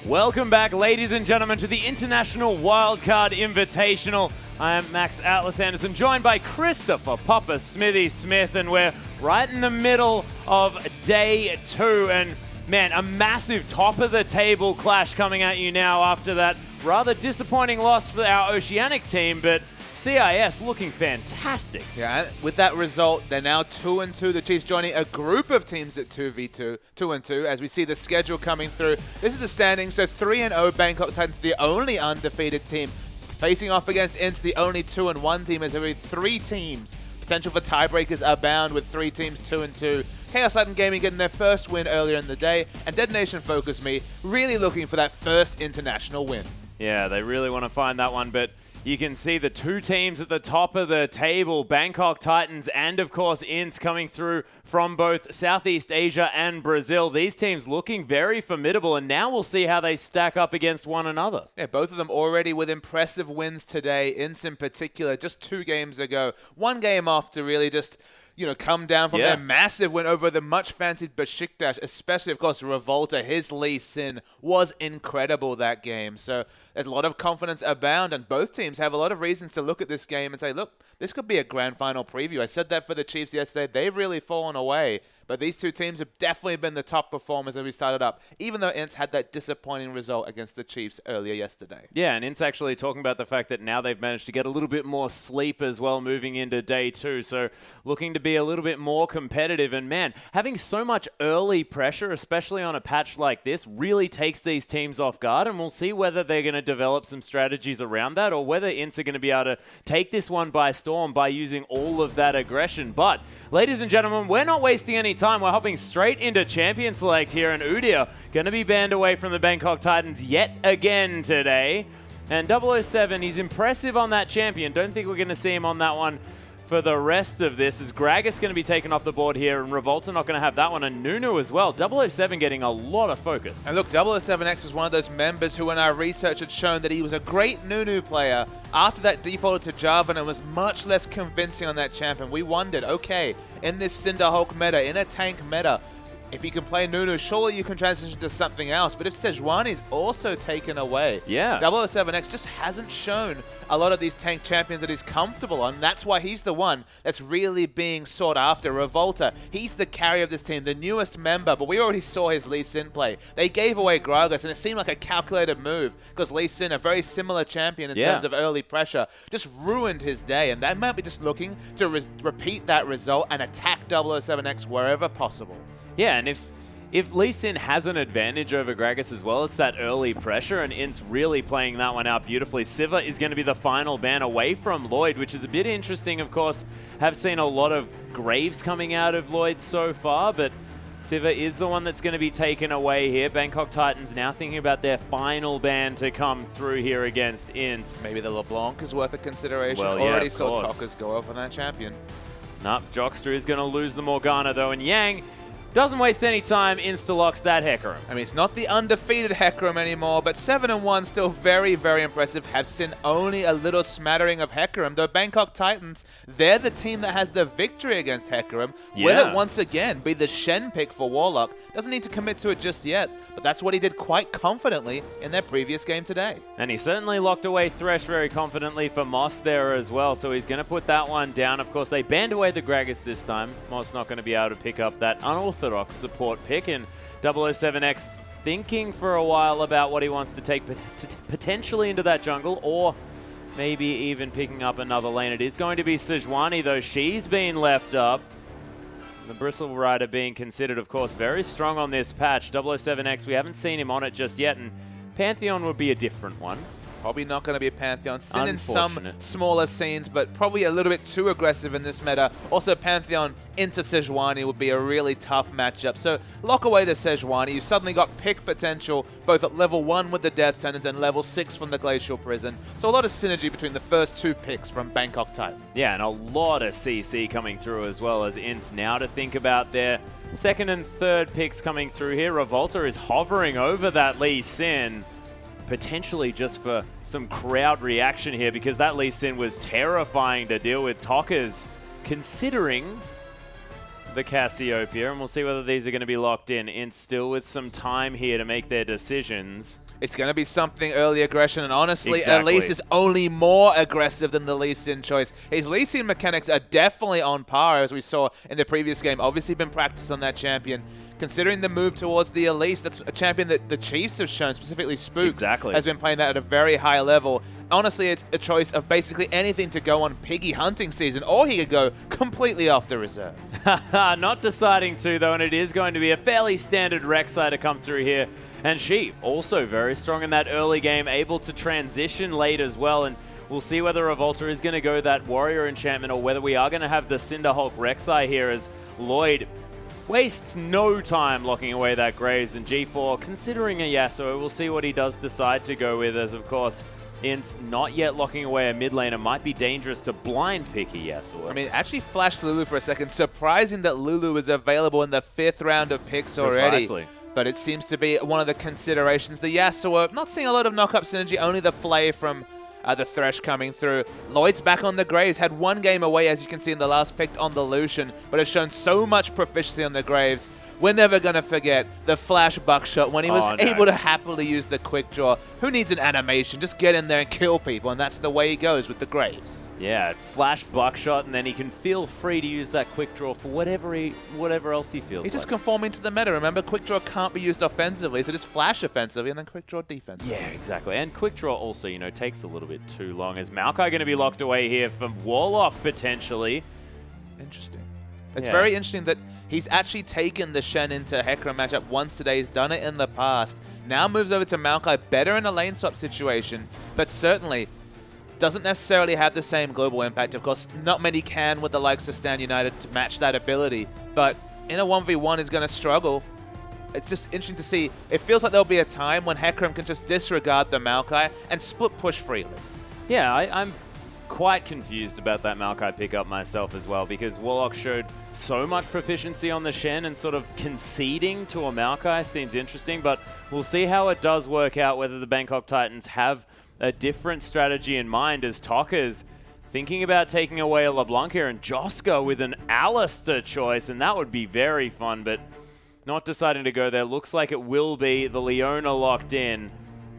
Welcome back, ladies and gentlemen, to the International Wildcard Invitational. I am Max Atlas Anderson, joined by Christopher Papa Smithy Smith, and we're right in the middle of day 2. And man, a massive top-of-the-table clash coming at you now after that rather disappointing loss for our Oceanic team, but CIS looking fantastic. Yeah, with that result, they're now 2-2. The Chiefs joining a group of teams at 2v2, 2-2, as we see the schedule coming through. This is the standing. So 3-0 Bangkok Titans, the only undefeated team, facing off against INTZ, the only 2-1 team. As there are 3 teams. Potential for tiebreakers abound with 3 teams 2-2. Chaos Latin Gaming getting their first win earlier in the day, and Detonation Focus Me really looking for that first international win. Yeah, they really want to find that one, but you can see the 2 teams at the top of the table, Bangkok Titans and, of course, INTZ coming through from both Southeast Asia and Brazil. These teams looking very formidable, and now we'll see how they stack up against one another. Yeah, both of them already with impressive wins today. INTZ in particular, just 2 games ago. 1 game off to really just, come down from their massive win over the much fancied Besiktas, especially, of course, Revolta. His Lee Sin was incredible that game. So there's a lot of confidence abound, and both teams have a lot of reasons to look at this game and say, look, this could be a grand final preview. I said that for the Chiefs yesterday. They've really fallen away. But these 2 teams have definitely been the top performers as we started up, even though INTZ had that disappointing result against the Chiefs earlier yesterday. Yeah, and INTZ actually talking about the fact that now they've managed to get a little bit more sleep as well moving into day 2. So looking to be a little bit more competitive. And man, having so much early pressure, especially on a patch like this, really takes these teams off guard. And we'll see whether they're going to develop some strategies around that, or whether INTZ are going to be able to take this one by storm by using all of that aggression. But ladies and gentlemen, we're not wasting any time. We're hopping straight into Champion Select here, and Udia going to be banned away from the Bangkok Titans yet again today. And 007, he's impressive on that champion. Don't think we're going to see him on that one for the rest of this, as Gragas going to be taken off the board here, and Revolta not going to have that one, and Nunu as well. 007 getting a lot of focus. And look, 007X was one of those members who in our research had shown that he was a great Nunu player. After that defaulted to Jarvan and was much less convincing on that champion. We wondered, okay, in this Cinder Hulk meta, in a tank meta, if you can play Nunu, surely you can transition to something else. But if Sejuani's also taken away, 007X just hasn't shown a lot of these tank champions that he's comfortable on. That's why he's the one that's really being sought after. Revolta, he's the carry of this team, the newest member, but we already saw his Lee Sin play. They gave away Gragas, and it seemed like a calculated move because Lee Sin, a very similar champion in terms of early pressure, just ruined his day. And that might be just looking to repeat that result and attack 007X wherever possible. Yeah, and if Lee Sin has an advantage over Gragas as well, it's that early pressure, and INTZ really playing that one out beautifully. Siva is going to be the final ban away from Lloyd, which is a bit interesting, of course. Have seen a lot of Graves coming out of Lloyd so far, but Siva is the one that's going to be taken away here. Bangkok Titans now thinking about their final ban to come through here against INTZ. Maybe the LeBlanc is worth a consideration. Well, Already saw Tokas go off on that champion. Nope, Jockster is going to lose the Morgana though, and Yang doesn't waste any time, insta-locks that Hecarim. I mean, it's not the undefeated Hecarim anymore, but 7-1 still very, very impressive. Have seen only a little smattering of Hecarim. The Bangkok Titans, they're the team that has the victory against Hecarim. Will it once again be the Shen pick for Warlock? Doesn't need to commit to it just yet, but that's what he did quite confidently in their previous game today. And he certainly locked away Thresh very confidently for Moss there as well, so he's going to put that one down. Of course, they banned away the Gragas this time. Moss not going to be able to pick up that unorthodox support pick, and 007X thinking for a while about what he wants to take potentially into that jungle, or maybe even picking up another lane. It is going to be Sejuani though. She's been left up. The Bristle Rider being considered, of course, very strong on this patch. 007X, we haven't seen him on it just yet, and Pantheon would be a different one. Probably not going to be a Pantheon. Sin in some smaller scenes, but probably a little bit too aggressive in this meta. Also, Pantheon into Sejuani would be a really tough matchup. So lock away the Sejuani. You suddenly got pick potential both at level 1 with the Death Sentence and level 6 from the Glacial Prison. So a lot of synergy between the first 2 picks from Bangkok Titans. Yeah, and a lot of CC coming through as well as INTZ now to think about their second and third picks coming through here. Revolta is hovering over that Lee Sin, potentially just for some crowd reaction here, because that Lee Sin was terrifying to deal with. Tokas considering the Cassiopeia, and we'll see whether these are going to be locked in. And still with some time here to make their decisions. It's going to be something early aggression, and honestly, Exactly. Elise is only more aggressive than the Lee Sin choice. His Lee Sin mechanics are definitely on par, as we saw in the previous game. Obviously been practiced on that champion. Considering the move towards the Elise, that's a champion that the Chiefs have shown, specifically Spooks, has been playing that at a very high level. Honestly, it's a choice of basically anything to go on Piggy hunting season, or he could go completely off the reserve. Not deciding to, though, and it is going to be a fairly standard Rek'Sai to come through here. And she also very strong in that early game, able to transition late as well. And we'll see whether Revolta is going to go that Warrior enchantment or whether we are going to have the Cinderhulk Rek'Sai here as Lloyd wastes no time locking away that Graves. And G4 considering a Yasuo. We'll see what he does decide to go with, as of course Ints not yet locking away a mid lane. It might be dangerous to blind pick a Yasuo. I mean, actually flashed Lulu for a second. Surprising that Lulu is available in the 5th round of picks already. Precisely. But it seems to be one of the considerations. The Yasuo, not seeing a lot of knock-up synergy, only the Flay from the Thresh coming through. Lloyd's back on the Graves, had one game away, as you can see in the last pick on the Lucian, but has shown so much proficiency on the Graves. We're never going to forget the flash buckshot when he was able to happily use the quick draw. Who needs an animation? Just get in there and kill people, and that's the way he goes with the Graves. Yeah, flash buckshot, and then he can feel free to use that quick draw for whatever else he feels He's like. just conforming to the meta. Remember, quick draw can't be used offensively, so just flash offensively and then quick draw defensively. Yeah, exactly. And quick draw also, takes a little bit too long. Is Maokai going to be locked away here from Warlock potentially? Interesting. It's very interesting that he's actually taken the Shen into Hecarim matchup once today. He's done it in the past. Now moves over to Maokai, better in a lane swap situation, but certainly doesn't necessarily have the same global impact. Of course, not many can with the likes of Stand United to match that ability, but in a 1v1 is going to struggle. It's just interesting to see. It feels like there'll be a time when Hecarim can just disregard the Maokai and split push freely. Yeah, I'm quite confused about that Maokai pickup myself as well, because Warlock showed so much proficiency on the Shen, and sort of conceding to a Maokai seems interesting, but we'll see how it does work out, whether the Bangkok Titans have a different strategy in mind, as Tokka's thinking about taking away a LeBlanc here, and Joska with an Alistair choice, and that would be very fun, but not deciding to go there. Looks like it will be the Leona locked in,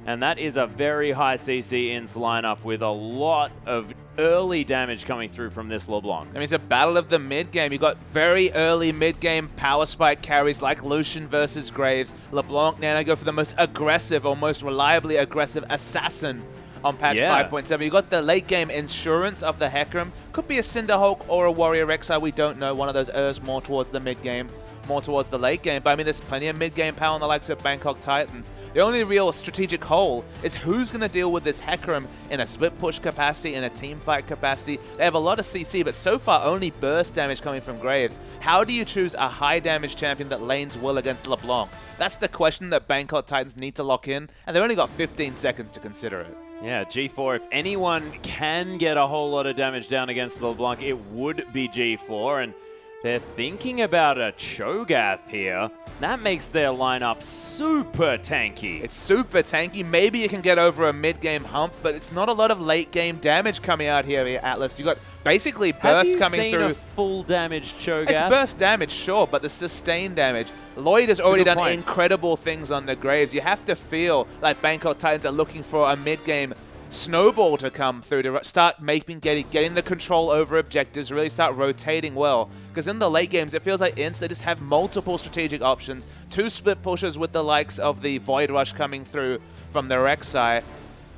and that is a very high CC Ints lineup with a lot of early damage coming through from this LeBlanc. I mean, it's a battle of the mid-game. You got very early mid-game power spike carries like Lucian versus Graves. LeBlanc now go for the most aggressive, or most reliably aggressive assassin on patch 5.7. You got the late-game insurance of the Hecarim. Could be a Cinderhulk or a Warrior Rek'Sai. We don't know. One of those errs more towards the mid-game, more towards the late game. But I mean, there's plenty of mid-game power on the likes of Bangkok Titans. The only real strategic hole is who's going to deal with this Hecarim in a split push capacity, in a team fight capacity. They have a lot of CC, but so far only burst damage coming from Graves. How do you choose a high damage champion that lanes well against LeBlanc? That's the question that Bangkok Titans need to lock in, and they've only got 15 seconds to consider it. Yeah, G4, if anyone can get a whole lot of damage down against LeBlanc, it would be G4, and they're thinking about a Cho'Gath here. That makes their lineup super tanky. It's super tanky. Maybe you can get over a mid-game hump, but it's not a lot of late-game damage coming out here, Atlas. You got basically burst coming through. Have you seen a full damage Cho'Gath? It's burst damage, sure, but the sustained damage. Lloyd has already done incredible things on the Graves. You have to feel like Bangkok Titans are looking for a mid-game snowball to come through to start getting the control over objectives, really start rotating well. Because in the late games, it feels like Ints, they just have multiple strategic options. 2 split pushes with the likes of the Void Rush coming through from the Rek'Sai.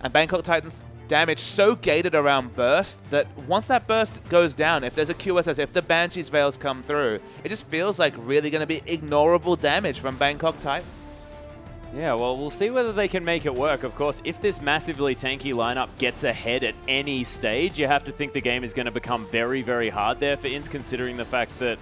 And Bangkok Titans damage so gated around burst that once that burst goes down, if there's a QSS, if the Banshee's Veils come through, it just feels like really going to be ignorable damage from Bangkok Titans. Yeah, well, we'll see whether they can make it work. Of course, if this massively tanky lineup gets ahead at any stage, you have to think the game is going to become very, very hard there for Ints, considering the fact that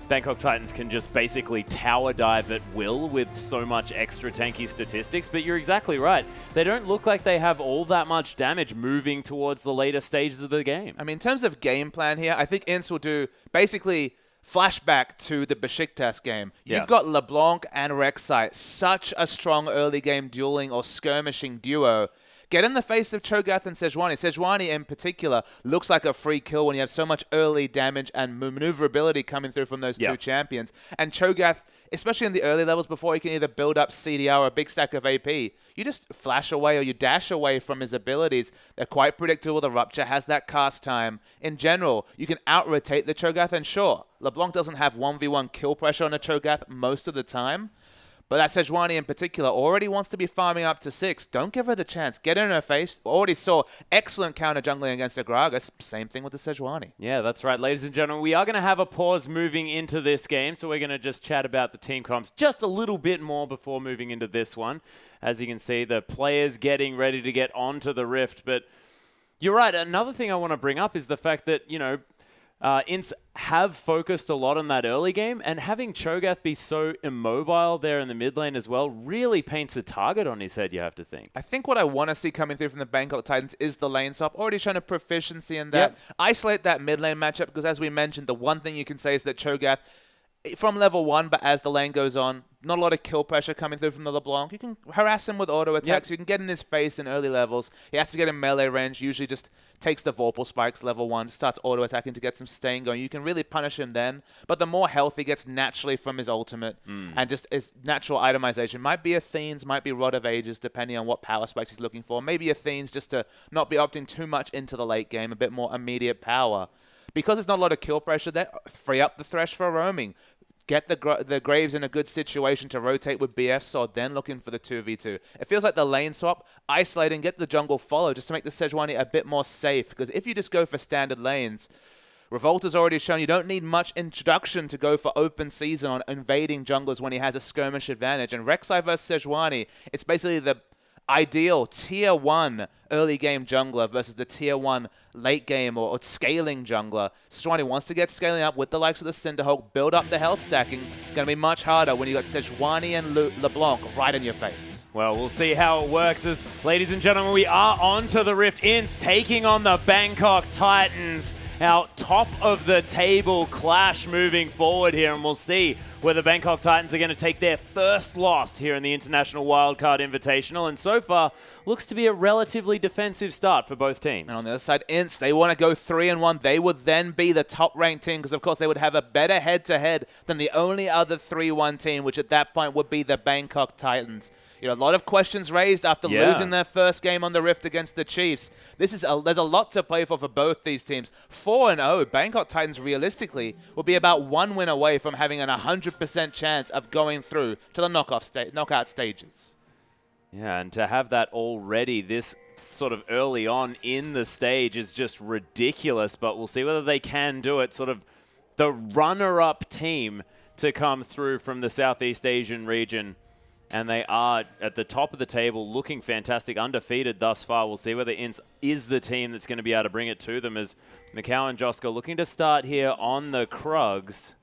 Bangkok Titans can just basically tower dive at will with so much extra tanky statistics. But you're exactly right. They don't look like they have all that much damage moving towards the later stages of the game. I mean, in terms of game plan here, I think Ints will do basically flashback to the Besiktas game. You've got LeBlanc and Rek'Sai, such a strong early game dueling or skirmishing duo get in the face of Cho'Gath and Sejuani. Sejuani in particular looks like a free kill when you have so much early damage and maneuverability coming through from those two champions. And Cho'Gath, especially in the early levels before he can either build up CDR or a big stack of AP, you just flash away or you dash away from his abilities. They're quite predictable. The Rupture has that cast time. In general, you can out-rotate the Cho'Gath, and sure, LeBlanc doesn't have 1v1 kill pressure on a Cho'Gath most of the time, but that Sejuani in particular already wants to be farming up to 6. Don't give her the chance. Get in her face. Already saw excellent counter jungling against a Gragas. Same thing with the Sejuani. Yeah, that's right, ladies and gentlemen. We are going to have a pause moving into this game, so we're going to just chat about the team comps just a little bit more before moving into this one. As you can see, the players getting ready to get onto the Rift. But you're right. Another thing I want to bring up is the fact that, you know, INTZ have focused a lot on that early game, and having Cho'Gath be so immobile there in the mid lane as well really paints a target on his head, you have to think. I think what I want to see coming through from the Bangkok Titans is the lane swap. Already shown a proficiency in that. Yep. Isolate that mid lane matchup, because as we mentioned, the one thing you can say is that Cho'Gath, from level 1, but as the lane goes on, not a lot of kill pressure coming through from the LeBlanc. You can harass him with auto attacks. Yep. You can get in his face in early levels. He has to get in melee range. Usually just takes the Vorpal spikes level 1, starts auto attacking to get some staying going. You can really punish him then. But the more health he gets naturally from his ultimate and just his natural itemization. Might be Athene's, might be Rod of Ages, depending on what power spikes he's looking for. Maybe Athene's just to not be opting too much into the late game, a bit more immediate power. Because there's not a lot of kill pressure there, free up the Thresh for roaming. Get the Graves in a good situation to rotate with BF Sword, then looking for the 2v2. It feels like the lane swap, isolate and get the jungle follow just to make the Sejuani a bit more safe. Because if you just go for standard lanes, Revolta's already shown you don't need much introduction to go for open season on invading junglers when he has a skirmish advantage. And Rek'Sai versus Sejuani, it's basically the ideal tier 1 early game jungler versus the tier 1 late game or scaling jungler. Sejuani wants to get scaling up with the likes of the Cinderhulk, build up the health stacking. Going to be much harder when you got Sejuani and LeBlanc right in your face. Well, we'll see how it works as, ladies and gentlemen, we are on to the Rift. INTZ taking on the Bangkok Titans. Our top of the table clash moving forward here, and we'll see where the Bangkok Titans are going to take their first loss here in the International Wildcard Invitational. And so far, looks to be a relatively defensive start for both teams. And on the other side, INTZ, they want to go 3-1. They would then be the top-ranked team because, of course, they would have a better head-to-head than the only other 3-1 team, which at that point would be the Bangkok Titans. You know, a lot of questions raised after losing their first game on the Rift against the Chiefs. There's a lot to play for both these teams. 4-0, Bangkok Titans realistically will be about 1 win away from having an 100% chance of going through to the knockout stages. Yeah, and to have that already this sort of early on in the stage is just ridiculous, but we'll see whether they can do it. Sort of the runner-up team to come through from the Southeast Asian region. And they are at the top of the table, looking fantastic, undefeated thus far. We'll see whether INTZ is the team that's going to be able to bring it to them, as Mikau and Joska looking to start here on the Krugs.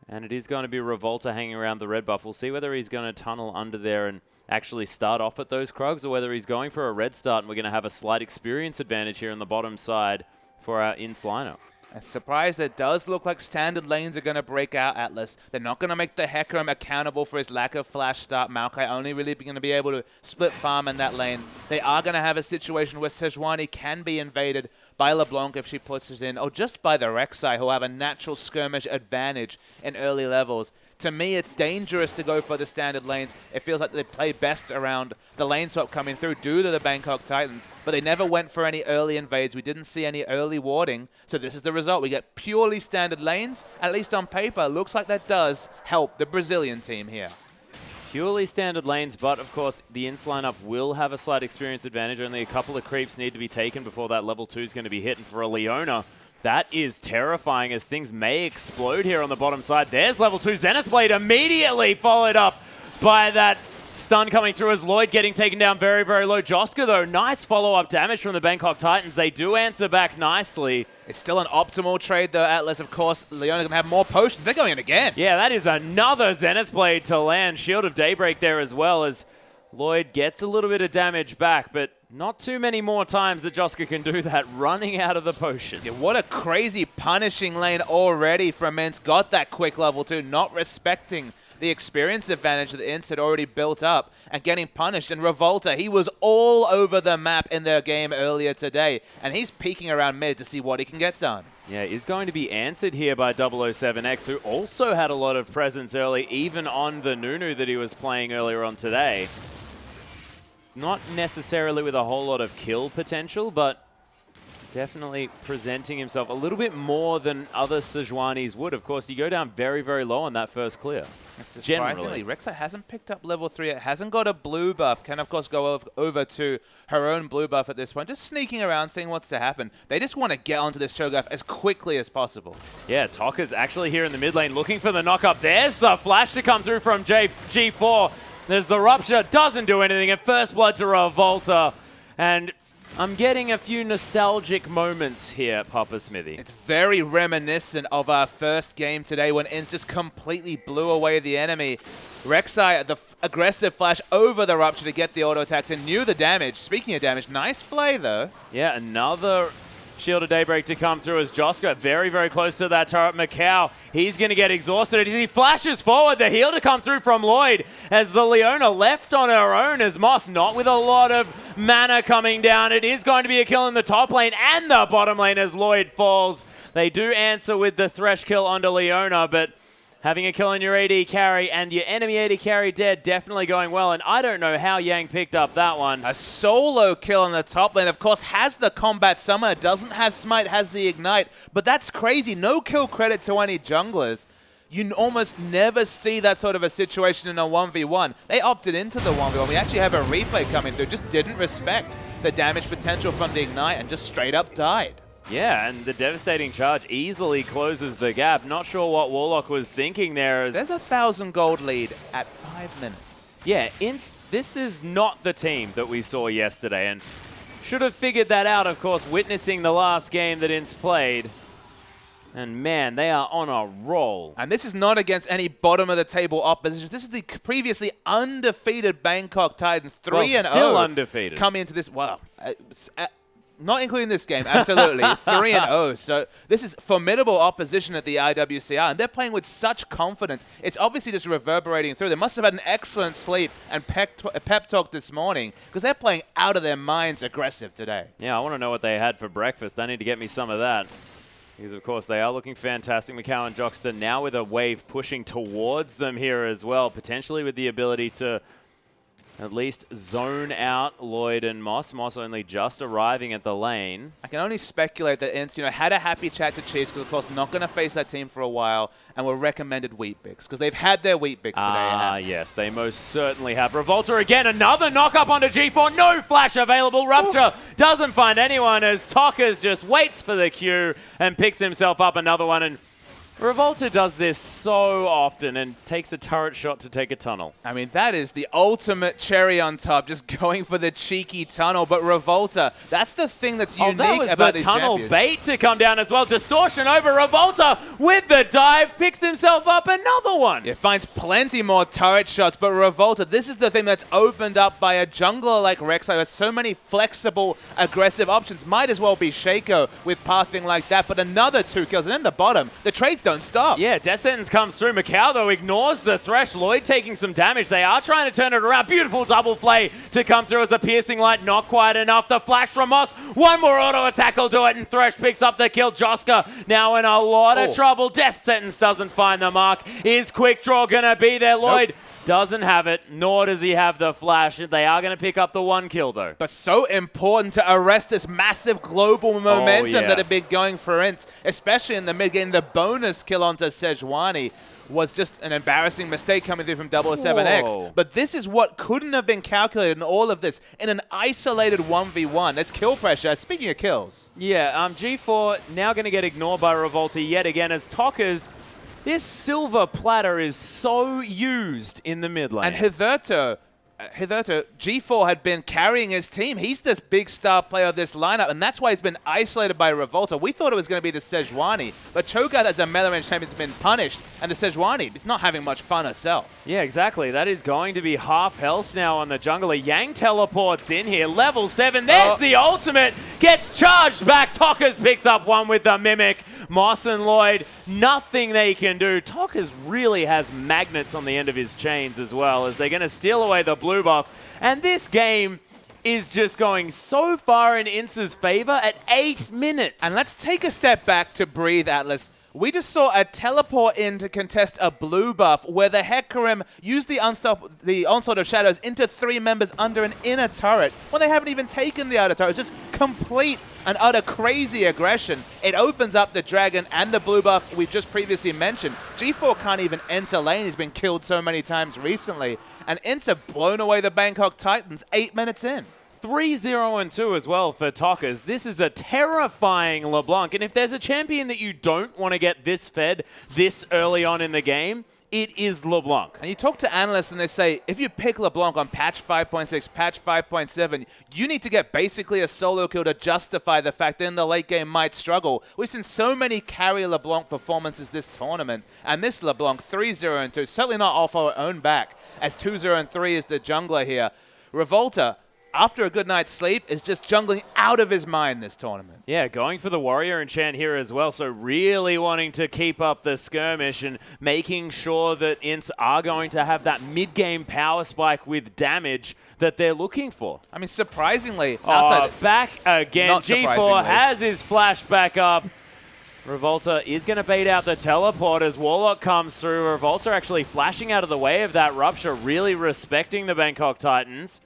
And it is going to be Revolta hanging around the red buff. We'll see whether he's going to tunnel under there and actually start off at those Krugs, or whether he's going for a red start, and we're going to have a slight experience advantage here on the bottom side for our INTZ lineup. A surprise that does look like standard lanes are going to break out Atlas. They're not going to make the Hecarim accountable for his lack of flash start. Maokai only really going to be able to split farm in that lane. They are going to have a situation where Sejuani can be invaded by LeBlanc if she pushes in, or just by the Rek'Sai, who have a natural skirmish advantage in early levels. To me, it's dangerous to go for the standard lanes. It feels like they play best around the lane swap coming through due to the Bangkok Titans, but they never went for any early invades. We didn't see any early warding, so this is the result. We get purely standard lanes. At least on paper, looks like that does help the Brazilian team here. Purely standard lanes, but of course the INTZ lineup will have a slight experience advantage. Only a couple of creeps need to be taken before that level 2 is going to be hit. And for a Leona, that is terrifying as things may explode here on the bottom side. There's level 2 Zenith Blade immediately followed up by that stun coming through as Lloyd getting taken down very, very low. Joska, though, nice follow-up damage from the Bangkok Titans. They do answer back nicely. It's still an optimal trade, though, Atlas. Of course, Leona going to have more potions. They're going in again. Yeah, that is another Zenith Blade to land. Shield of Daybreak there as well, as Lloyd gets a little bit of damage back, but not too many more times that Joska can do that, running out of the potions. Yeah, what a crazy punishing lane already from INTZ. Got that quick level 2, not respecting the experience advantage that the INTZ had already built up and getting punished. And Revolta, he was all over the map in their game earlier today, and he's peeking around mid to see what he can get done. Yeah, is going to be answered here by 007X, who also had a lot of presence early, even on the Nunu that he was playing earlier on today. Not necessarily with a whole lot of kill potential, but definitely presenting himself a little bit more than other Sejuanis would. Of course, you go down very, very low on that first clear. Surprisingly, Rek'Sai hasn't picked up level 3 yet, hasn't got a blue buff, can of course go over to her own blue buff at this point, just sneaking around, seeing what's to happen. They just want to get onto this Cho'Gath as quickly as possible. Yeah, Tokka's actually here in the mid lane looking for the knock-up. There's the flash to come through from G4. There's the Rupture, doesn't do anything, and first blood to Revolta. And I'm getting a few nostalgic moments here, Papa Smithy. It's very reminiscent of our first game today when INTZ just completely blew away the enemy. Rek'Sai, the aggressive flash over the Rupture to get the auto attacks and knew the damage. Speaking of damage, nice play though. Yeah, another Shield of Daybreak to come through as Joska very, very close to that turret. Macau, he's going to get exhausted as he flashes forward. The heal to come through from Lloyd as the Leona left on her own as Moss not with a lot of mana coming down. It is going to be a kill in the top lane and the bottom lane as Lloyd falls. They do answer with the Thresh kill onto Leona, but having a kill on your AD carry and your enemy AD carry dead, definitely going well. And I don't know how Yang picked up that one. A solo kill on the top lane, of course, has the combat summoner, doesn't have smite, has the ignite. But that's crazy. No kill credit to any junglers. You almost never see that sort of a situation in a 1v1. They opted into the 1v1. We actually have a replay coming through. Just didn't respect the damage potential from the ignite and just straight up died. Yeah, and the devastating charge easily closes the gap. Not sure what Warlock was thinking there. There's a 1,000 gold lead at 5 minutes. Yeah, this is not the team that we saw yesterday, and should have figured that out, of course, witnessing the last game that INTZ played. And man, they are on a roll. And this is not against any bottom-of-the-table opposition. This is the previously undefeated Bangkok Titans, 3-0. Still undefeated. Coming into this, well, not including this game, absolutely. 3-0. So this is formidable opposition at the IWCI, and they're playing with such confidence. It's obviously just reverberating through. They must have had an excellent sleep and pep talk this morning because they're playing out of their minds aggressive today. Yeah, I want to know what they had for breakfast. I need to get me some of that. Because, of course, they are looking fantastic. Macau and Jockster now with a wave pushing towards them here as well, potentially with the ability to at least zone out Lloyd and Moss. Moss only just arriving at the lane. I can only speculate that INTZ, had a happy chat to Chiefs because, of course, not going to face that team for a while and were recommended Wheat Bix because they've had their Wheat Bix today. Ah, yes, they most certainly have. Revolta again, another knock-up onto G4. No flash available. Rupture doesn't find anyone as Tokkas just waits for the Q and picks himself up another one. And Revolta does this so often and takes a turret shot to take a tunnel. I mean, that is the ultimate cherry on top, just going for the cheeky tunnel. But Revolta, that's the thing that's unique that was about the these tunnel champions. bait to come down as well. Distortion over Revolta with the dive, picks himself up another one. It finds plenty more turret shots, but Revolta, this is the thing that's opened up by a jungler like Rek'Sai with so many flexible, aggressive options. Might as well be Shaco with pathing like that, but another 2 kills. And in the bottom, the trades don't stop. Yeah, Death Sentence comes through. Macau, though, ignores the Thresh. Lloyd taking some damage. They are trying to turn it around. Beautiful double play to come through as a piercing light. Not quite enough. The flash from Moss. One more auto attack will do it, and Thresh picks up the kill. Joska now in a lot of trouble. Death Sentence doesn't find the mark. Is Quick Draw going to be there? Lloyd doesn't have it, nor does he have the flash. They are going to pick up the 1 kill, though. But so important to arrest this massive global momentum that had been going for INTZ, especially in the mid-game. The bonus kill onto Sejuani was just an embarrassing mistake coming through from 007X. Whoa. But this is what couldn't have been calculated in all of this. In an isolated 1v1, that's kill pressure. Speaking of kills. Yeah, G4 now going to get ignored by Revolta yet again as Tokkas. This silver platter is so used in the mid lane. And Hitherto, G4 had been carrying his team. He's this big star player of this lineup, and that's why he's been isolated by Revolta. We thought it was going to be the Sejuani, but Cho'Gath as a melee range champion has been punished, and the Sejuani is not having much fun herself. Yeah, exactly. That is going to be half health now on the jungler. Yang teleports in here. Level 7. There's the ultimate. Gets charged back. Tokkas picks up one with the Mimic. Moss and Lloyd, nothing they can do. Tokas really has magnets on the end of his chains as well, as they're going to steal away the blue buff. And this game is just going so far in INTZ's favor at 8 minutes. And let's take a step back to breathe, Atlas. We just saw a teleport in to contest a blue buff where the Hecarim used the Onslaught of Shadows into 3 members under an inner turret when they haven't even taken the outer turret. It's just complete and utter crazy aggression. It opens up the Dragon and the blue buff we've just previously mentioned. G4 can't even enter lane. He's been killed so many times recently. And INTZ blown away the Bangkok Titans 8 minutes in. 3-0-2 as well for Tokas. This is a terrifying LeBlanc, and if there's a champion that you don't want to get this fed this early on in the game, it is LeBlanc. And you talk to analysts and they say, if you pick LeBlanc on patch 5.6, patch 5.7, you need to get basically a solo kill to justify the fact that in the late game might struggle. We've seen so many carry LeBlanc performances this tournament, and this LeBlanc 3-0-2, certainly not off our own back, as 2-0-3 is the jungler here. Revolta, after a good night's sleep, is just jungling out of his mind this tournament. Yeah, going for the warrior enchant here as well, so really wanting to keep up the skirmish and making sure that INTZ are going to have that mid-game power spike with damage that they're looking for. I mean, surprisingly, back again. Not G4 has his flash back up. Revolta is going to bait out the teleport as Warlock comes through. Revolta actually flashing out of the way of that rupture, really respecting the Bangkok Titans.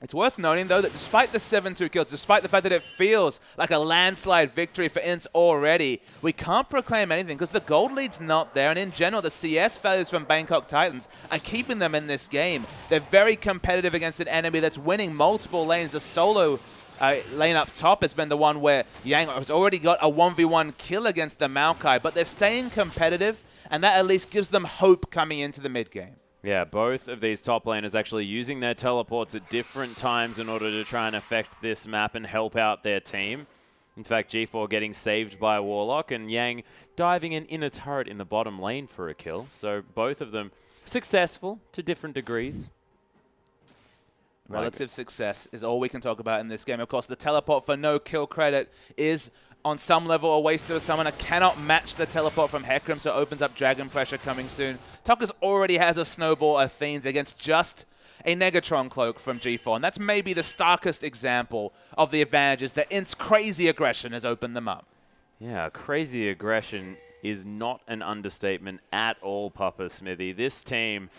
It's worth noting, though, that despite the 7-2 kills, despite the fact that it feels like a landslide victory for INTZ already, we can't proclaim anything because the gold lead's not there, and in general, the CS values from Bangkok Titans are keeping them in this game. They're very competitive against an enemy that's winning multiple lanes. The solo lane up top has been the one where Yang has already got a 1v1 kill against the Maokai, but they're staying competitive, and that at least gives them hope coming into the mid-game. Yeah, both of these top laners actually using their teleports at different times in order to try and affect this map and help out their team. In fact, G4 getting saved by Warlock and Yang diving an inner turret in the bottom lane for a kill. So both of them successful to different degrees. Relative success is all we can talk about in this game. Of course, the teleport for no kill credit is on some level a waste of a summoner. Cannot match the teleport from Hecarim, so opens up Dragon Pressure coming soon. Tokas already has a Snowball Athenes against just a Negatron Cloak from G4, and that's maybe the starkest example of the advantages that INTZ's crazy aggression has opened them up. Yeah, crazy aggression is not an understatement at all, Papa Smithy. This team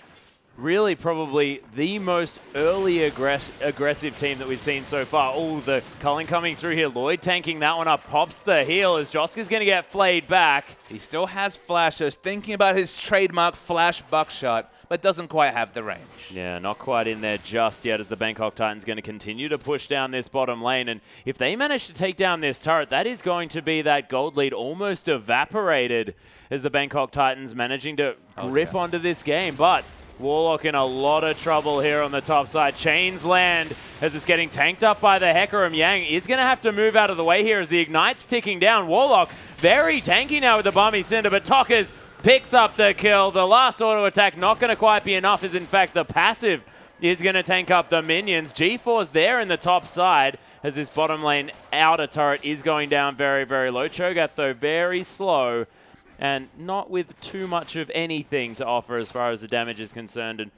really probably the most early aggressive team that we've seen so far. Oh, the culling coming through here. Lloyd tanking that one up. Pops the heal as Joska's going to get flayed back. He still has flashers, thinking about his trademark flash buckshot, but doesn't quite have the range. Yeah, not quite in there just yet as the Bangkok Titans going to continue to push down this bottom lane. And if they manage to take down this turret, that is going to be that gold lead almost evaporated as the Bangkok Titans managing to grip onto this game. But Warlock in a lot of trouble here on the top side. Chains land as it's getting tanked up by the Hecarim. Yang is going to have to move out of the way here as the Ignite's ticking down. Warlock very tanky now with the Bummy Cinder, but Tokas picks up the kill. The last auto attack not going to quite be enough, as in fact the passive is going to tank up the minions. G4's there in the top side as this bottom lane outer turret is going down very, very low. Cho'Gath, though, very slow and not with too much of anything to offer as far as the damage is concerned. And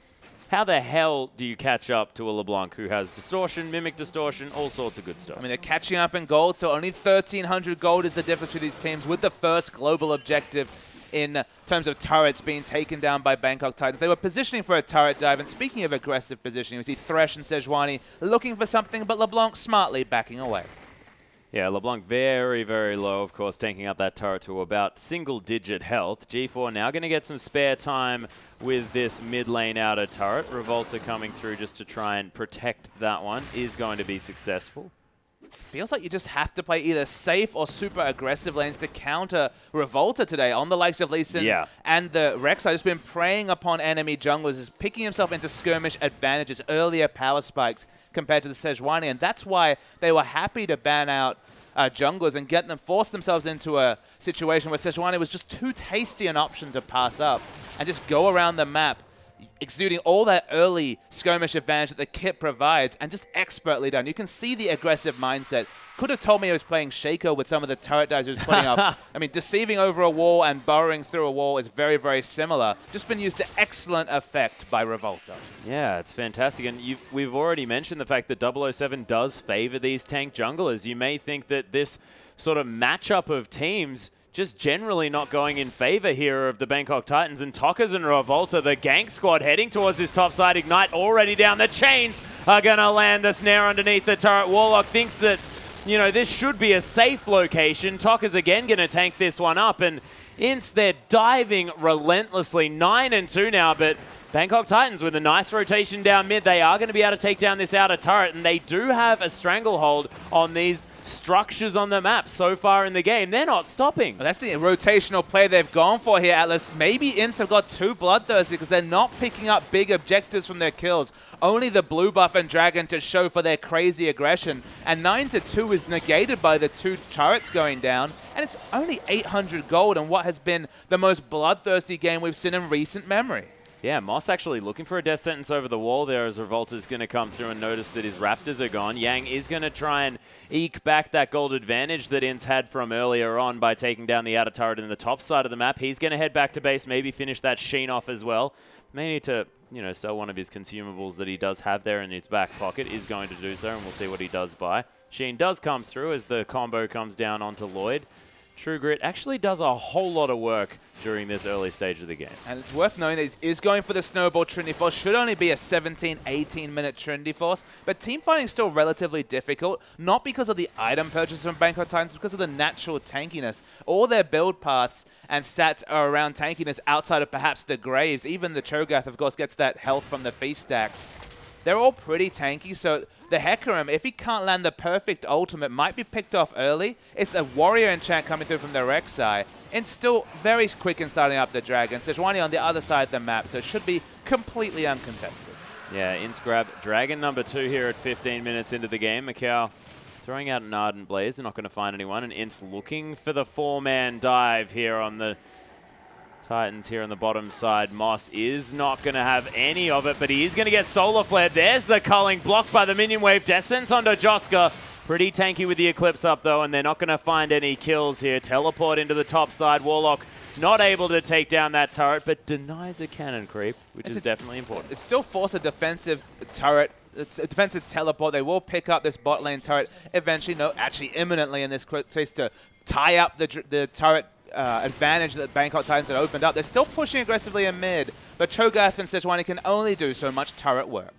how the hell do you catch up to a LeBlanc who has distortion, mimic distortion, all sorts of good stuff? I mean, they're catching up in gold, so only 1,300 gold is the difference between these teams with the first global objective in terms of turrets being taken down by Bangkok Titans. They were positioning for a turret dive, and speaking of aggressive positioning, we see Thresh and Sejuani looking for something, but LeBlanc smartly backing away. Yeah, LeBlanc very, very low, of course, tanking up that turret to about single-digit health. G4 now going to get some spare time with this mid-lane outer turret. Revolta coming through just to try and protect that one is going to be successful. Feels like you just have to play either safe or super aggressive lanes to counter Revolta today on the likes of Lee Sin and the Rek'Sai. Just been preying upon enemy junglers, is picking himself into skirmish advantages, earlier power spikes compared to the Sejuani, and that's why they were happy to ban out junglers and get them, force themselves into a situation where Sejuani was just too tasty an option to pass up and just go around the map, exuding all that early skirmish advantage that the kit provides, and just expertly done. You can see the aggressive mindset. Could have told me he was playing Shaco with some of the turret dives he was putting up. I mean, deceiving over a wall and burrowing through a wall is very, very similar. Just been used to excellent effect by Revolta. Yeah, it's fantastic. And we've already mentioned the fact that 007 does favor these tank junglers. You may think that this sort of matchup of teams just generally not going in favor here of the Bangkok Titans. And Tockers and Revolta, the gank squad, heading towards this top side. Ignite already down. The chains are going to land the snare underneath the turret. Warlock thinks that, you know, this should be a safe location. Tockers again going to tank this one up. And INTZ, they're diving relentlessly. 9-2 now, but Bangkok Titans with a nice rotation down mid. They are going to be able to take down this outer turret, and they do have a stranglehold on these structures on the map so far in the game. They're not stopping. Well, that's the rotational play they've gone for here, Atlas. Maybe INTZ have got too bloodthirsty because they're not picking up big objectives from their kills. Only the blue buff and dragon to show for their crazy aggression. And 9-2 is negated by the 2 turrets going down. And it's only 800 gold in what has been the most bloodthirsty game we've seen in recent memory. Yeah, Moss actually looking for a death sentence over the wall there as Revolta's going to come through and notice that his Raptors are gone. Yang is going to try and eke back that gold advantage that INTZ had from earlier on by taking down the outer turret in the top side of the map. He's going to head back to base, maybe finish that Sheen off as well. May need to, you know, sell one of his consumables that he does have there in his back pocket. Is going to do so, and we'll see what he does buy. Sheen does come through as the combo comes down onto Lloyd. True Grit actually does a whole lot of work during this early stage of the game. And it's worth knowing that he is going for the Snowball Trinity Force. Should only be a 17, 18-minute Trinity Force. But team fighting is still relatively difficult, not because of the item purchase from Bangkok Titans, because of the natural tankiness. All their build paths and stats are around tankiness outside of perhaps the Graves. Even the Cho'Gath, of course, gets that health from the feast stacks. They're all pretty tanky, so the Hecarim, if he can't land the perfect ultimate, might be picked off early. It's a warrior enchant coming through from the Rek'Sai, and still very quick in starting up the Dragon. Sejuani on the other side of the map, so it should be completely uncontested. Yeah, INTZ grab Dragon number 2 here at 15 minutes into the game. Macau throwing out an Ardent Blaze. They're not going to find anyone, and INTZ looking for the 4-man dive here on the Titans here on the bottom side. Moss is not going to have any of it, but he is going to get solar flared. There's the culling, blocked by the minion wave. Descent onto Joska. Pretty tanky with the Eclipse up, though, and they're not going to find any kills here. Teleport into the top side. Warlock not able to take down that turret, but denies a cannon creep, which is definitely important. It still force a defensive turret. It's a defensive teleport. They will pick up this bot lane turret eventually, no, actually imminently in this case, to tie up the turret advantage that Bangkok Titans had opened up. They're still pushing aggressively in mid, but Cho'Gath and Sejuani can only do so much turret work.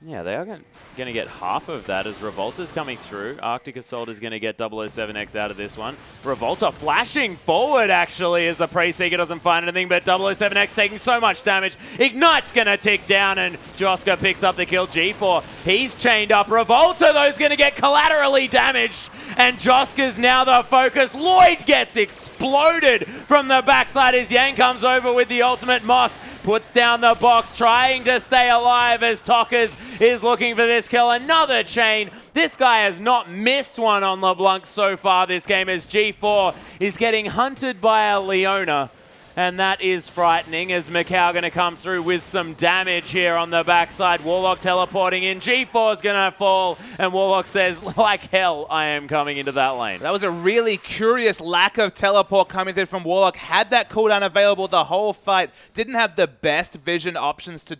Yeah, they are going to get half of that as Revolta's coming through. Arctic Assault is going to get 007X out of this one. Revolta flashing forward, actually, as the Prey Seeker doesn't find anything, but 007X taking so much damage. Ignite's going to tick down, and Joska picks up the kill. G4, he's chained up. Revolta, though, is going to get collaterally damaged, and Joska's now the focus. Lloyd gets exploded from the backside as Yang comes over with the ultimate. Moss puts down the box, trying to stay alive as Tockers is looking for this kill. Another chain. This guy has not missed one on LeBlanc so far this game as G4 is getting hunted by a Leona. And that is frightening as Macau going to come through with some damage here on the backside. Warlock teleporting in. G4 is going to fall. And Warlock says, like hell, I am coming into that lane. That was a really curious lack of teleport coming through from Warlock. Had that cooldown available the whole fight. Didn't have the best vision options to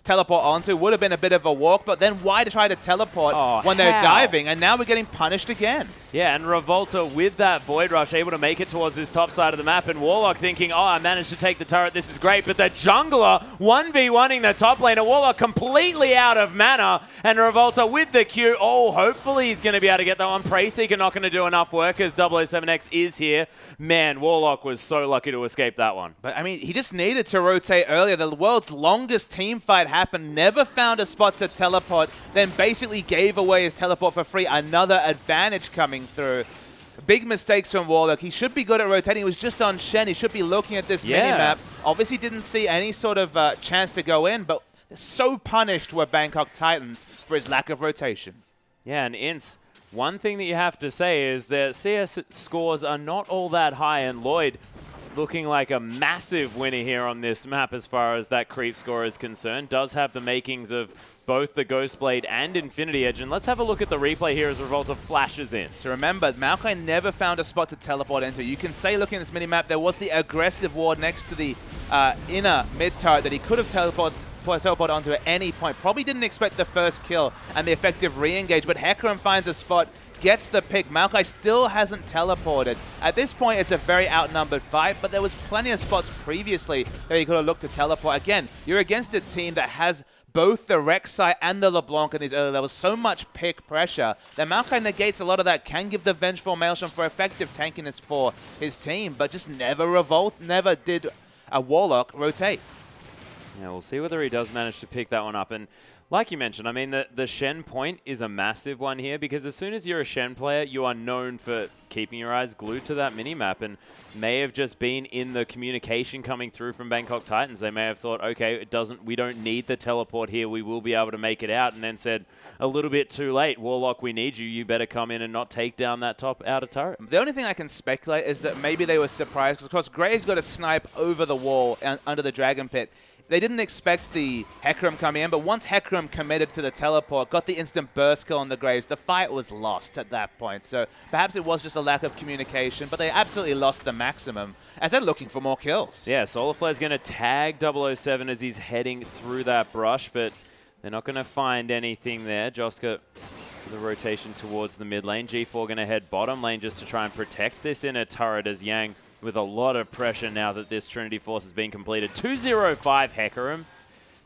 teleport onto. Would have been a bit of a walk, but then why to try to teleport when they're diving? And now we're getting punished again. Yeah, and Revolta with that Void Rush able to make it towards this top side of the map, and Warlock thinking, oh, I managed to take the turret, this is great, but the jungler 1v1ing the top laner. Warlock completely out of mana, and Revolta with the Q. Oh, hopefully he's going to be able to get that one. Prey Seeker not going to do enough work as 007X is here. Man, Warlock was so lucky to escape that one. But, I mean, he just needed to rotate earlier. The world's longest team fight happened, never found a spot to teleport, then basically gave away his teleport for free. Another advantage coming through. Big mistakes from Warlock. He should be good at rotating. He was just on Shen. He should be looking at this mini-map. Obviously didn't see any sort of chance to go in, but so punished were Bangkok Titans for his lack of rotation. Yeah, and INTZ, one thing that you have to say is that CS scores are not all that high, and Lloyd looking like a massive winner here on this map as far as that creep score is concerned. Does have the makings of both the Ghostblade and Infinity Edge. And let's have a look at the replay here as Revolta flashes in. So remember, Maokai never found a spot to teleport into. You can say, looking at this minimap, there was the aggressive ward next to the inner mid turret that he could have teleport onto at any point. Probably didn't expect the first kill and the effective re-engage, but Hecarim finds a spot, gets the pick. Maokai still hasn't teleported. At this point, it's a very outnumbered fight, but there was plenty of spots previously that he could have looked to teleport. Again, you're against a team that has both the Rek'Sai and the LeBlanc in these early levels. So much pick pressure that Maokai negates a lot of that, can give the Vengeful Maelstrom for effective tankiness for his team, but just never did a Warlock rotate. Yeah, we'll see whether he does manage to pick that one up. And like you mentioned, I mean, the Shen point is a massive one here, because as soon as you're a Shen player, you are known for keeping your eyes glued to that minimap, and may have just been in the communication coming through from Bangkok Titans. They may have thought, okay, we don't need the teleport here, we will be able to make it out, and then said, a little bit too late, Warlock, we need you, you better come in and not take down that top outer turret. The only thing I can speculate is that maybe they were surprised, because of course Graves got a snipe over the wall under the Dragon Pit. They didn't expect the Hecarim coming in, but once Hecarim committed to the teleport, got the instant burst kill on the Graves, the fight was lost at that point. So perhaps it was just a lack of communication, but they absolutely lost the maximum as they're looking for more kills. Yeah, Solarflare's going to tag 007 as he's heading through that brush, but they're not going to find anything there. Joska, the rotation towards the mid lane. G4 going to head bottom lane just to try and protect this inner turret as Yang, with a lot of pressure now that this Trinity Force has been completed. 205 Hecarim,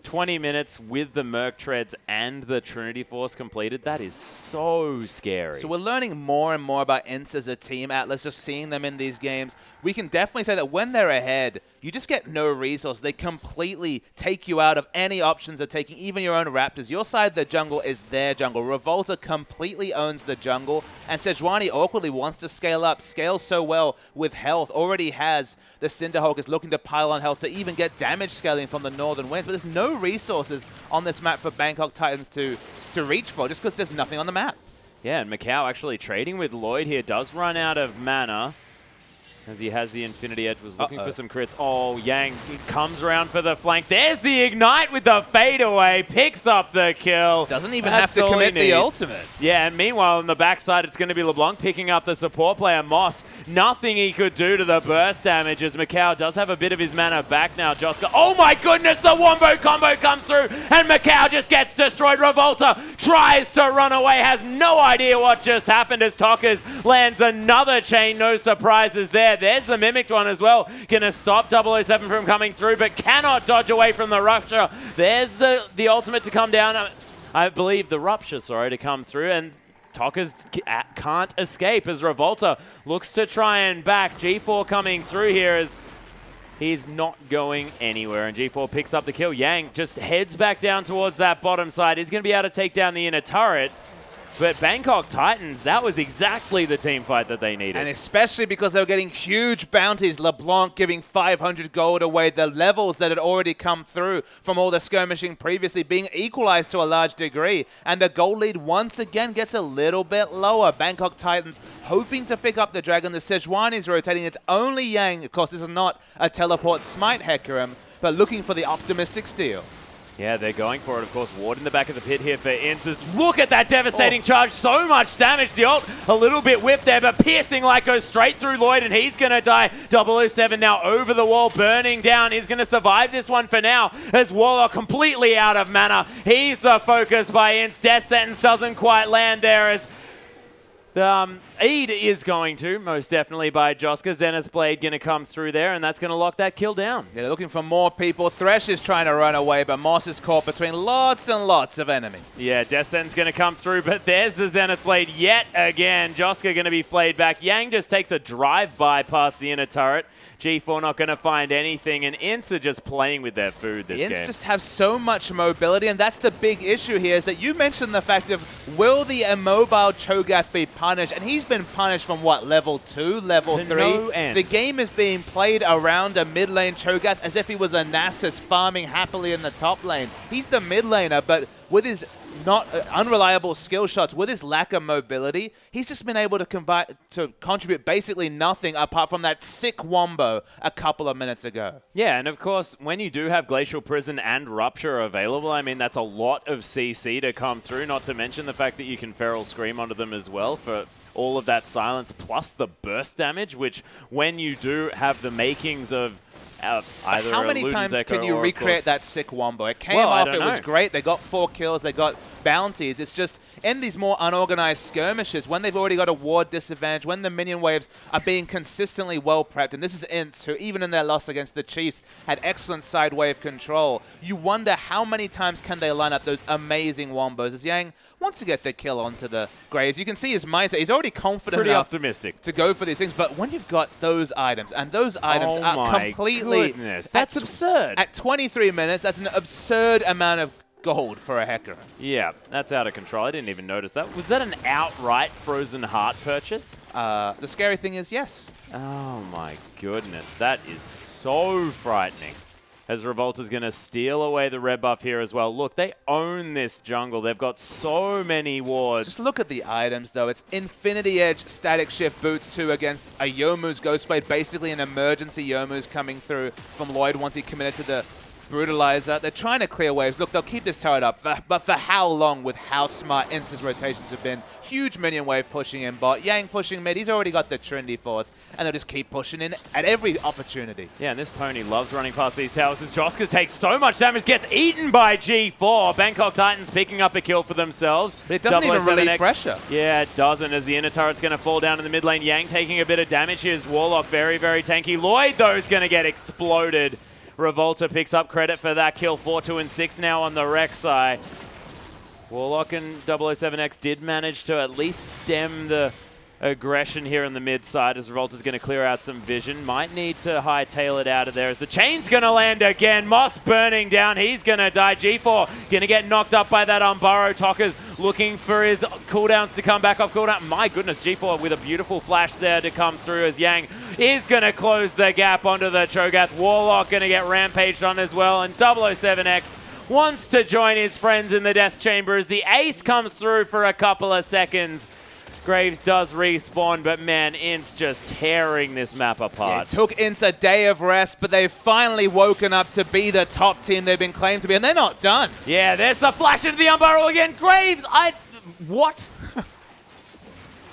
20 minutes with the Merc Treads and the Trinity Force completed. That is so scary. So we're learning more and more about INTZ as a team, Atlas, just seeing them in these games. We can definitely say that when they're ahead, you just get no resource. They completely take you out of any options of taking even your own Raptors. Your side of the jungle is their jungle. Revolta completely owns the jungle, and Sejuani awkwardly wants to scale up, scales so well with health, already has the Cinderhulk, is looking to pile on health to even get damage scaling from the Northern Winds, but there's no resources on this map for Bangkok Titans to reach for, just because there's nothing on the map. Yeah, and Macau actually trading with Lloyd here does run out of mana, as he has the Infinity Edge, was looking for some crits. Oh, Yang comes around for the flank. There's the Ignite with the fadeaway. Picks up the kill. Doesn't even have to commit the ultimate. Yeah, and meanwhile, on the backside, it's going to be LeBlanc picking up the support player, Moss. Nothing he could do to the burst damage, as Macau does have a bit of his mana back now. Joska, oh my goodness, the Wombo combo comes through, and Macau just gets destroyed. Revolta tries to run away, has no idea what just happened as Tockers lands another chain. No surprises there. There's the mimicked one as well. Gonna stop 007 from coming through, but cannot dodge away from the rupture. There's the ultimate to come down. I believe the rupture, sorry, to come through, and Tockers can't escape as Revolta looks to try and back. G4 coming through here as he's not going anywhere, and G4 picks up the kill. Yang just heads back down towards that bottom side. He's gonna be able to take down the inner turret. But Bangkok Titans, that was exactly the team fight that they needed. And especially because they were getting huge bounties. LeBlanc giving 500 gold away. The levels that had already come through from all the skirmishing previously being equalized to a large degree. And the gold lead once again gets a little bit lower. Bangkok Titans hoping to pick up the dragon. The Sejuani is rotating. It's only Yang. Of course, this is not a teleport smite Hecarim, but looking for the optimistic steal. Yeah, they're going for it, of course. Ward in the back of the pit here for INTZ. Look at that devastating charge. So much damage. The ult a little bit whipped there, but piercing light goes straight through Lloyd, and he's going to die. 007 now over the wall, burning down. He's going to survive this one for now, as Warlock completely out of mana. He's the focus by INTZ. Death sentence doesn't quite land there, as the Eid is going to, most definitely by Joska. Zenith Blade going to come through there, and that's going to lock that kill down. Yeah, they're looking for more people. Thresh is trying to run away, but Moss is caught between lots and lots of enemies. Yeah, Death Sentence going to come through, but there's the Zenith Blade yet again. Joska going to be flayed back. Yang just takes a drive-by past the inner turret. G4 not going to find anything, and INTZ are just playing with their food this game. INTZ just have so much mobility, and that's the big issue here, is that you mentioned the fact of, will the immobile Cho'Gath be punished? And he's been punished from, what, level 2, level 3? No end. The game is being played around a mid lane Cho'Gath as if he was a Nasus farming happily in the top lane. He's the mid laner, but with his not unreliable skill shots, with his lack of mobility, he's just been able to contribute basically nothing apart from that sick wombo a couple of minutes ago. Yeah, and of course, when you do have Glacial Prison and Rupture available, I mean, that's a lot of CC to come through, not to mention the fact that you can Feral Scream onto them as well for all of that silence, plus the burst damage, which when you do have the makings of either how many Luden's times Echo can you or, recreate that sick wombo? It came Well, off, it know. was great. They got 4 kills, they got bounties. It's just in these more unorganized skirmishes, when they've already got a ward disadvantage, when the minion waves are being consistently well prepped, and this is INTZ, who even in their loss against the Chiefs had excellent side wave control, you wonder how many times can they line up those amazing wombos as Yang wants to get the kill onto the Graves. You can see his mindset. He's already confident pretty enough optimistic to go for these things, but when you've got those items, and those items are completely... Goodness, that's absurd. At 23 minutes, that's an absurd amount of gold for a Hecarim. Yeah, that's out of control. I didn't even notice that. Was that an outright Frozen Heart purchase? The scary thing is, yes. Oh my goodness, that is so frightening. As Revolta's going to steal away the red buff here as well. Look, they own this jungle. They've got so many wards. Just look at the items, though. It's Infinity Edge, Static Shift Boots 2 against a Youmuu's Ghostblade, basically an emergency Youmuu's coming through from Lloyd once he committed to the Brutalizer. They're trying to clear waves. Look, they'll keep this turret up, but for how long with how smart INTZ's rotations have been? Huge minion wave pushing in bot, Yang pushing mid. He's already got the Trinity Force, and they'll just keep pushing in at every opportunity. Yeah, and this pony loves running past these towers as Joska takes so much damage, gets eaten by G4. Bangkok Titans picking up a kill for themselves. But it doesn't even relieve pressure. Yeah, it doesn't, as the inner turret's going to fall down in the mid lane. Yang taking a bit of damage. Here's Warlock, very, very tanky. Lloyd, though, is going to get exploded. Revolta picks up credit for that kill. 4-2 and 6 now on the Rek'Sai. Warlock and 007X did manage to at least stem the aggression here in the mid side as Revolta's going to clear out some vision. Might need to hightail it out of there as the chain's going to land again. Moss burning down. He's going to die. G4 going to get knocked up by that Umbaro. Tokka's looking for his cooldowns to come back off cooldown. My goodness, G4 with a beautiful flash there to come through as Yang is going to close the gap onto the Cho'Gath. Warlock going to get rampaged on as well, and 007X wants to join his friends in the Death Chamber as the ace comes through for a couple of seconds. Graves does respawn, but man, INTZ just tearing this map apart. Yeah, it took INTZ a day of rest, but they've finally woken up to be the top team they've been claimed to be, and they're not done. Yeah, there's the flash into the Umbaro again. Graves, what?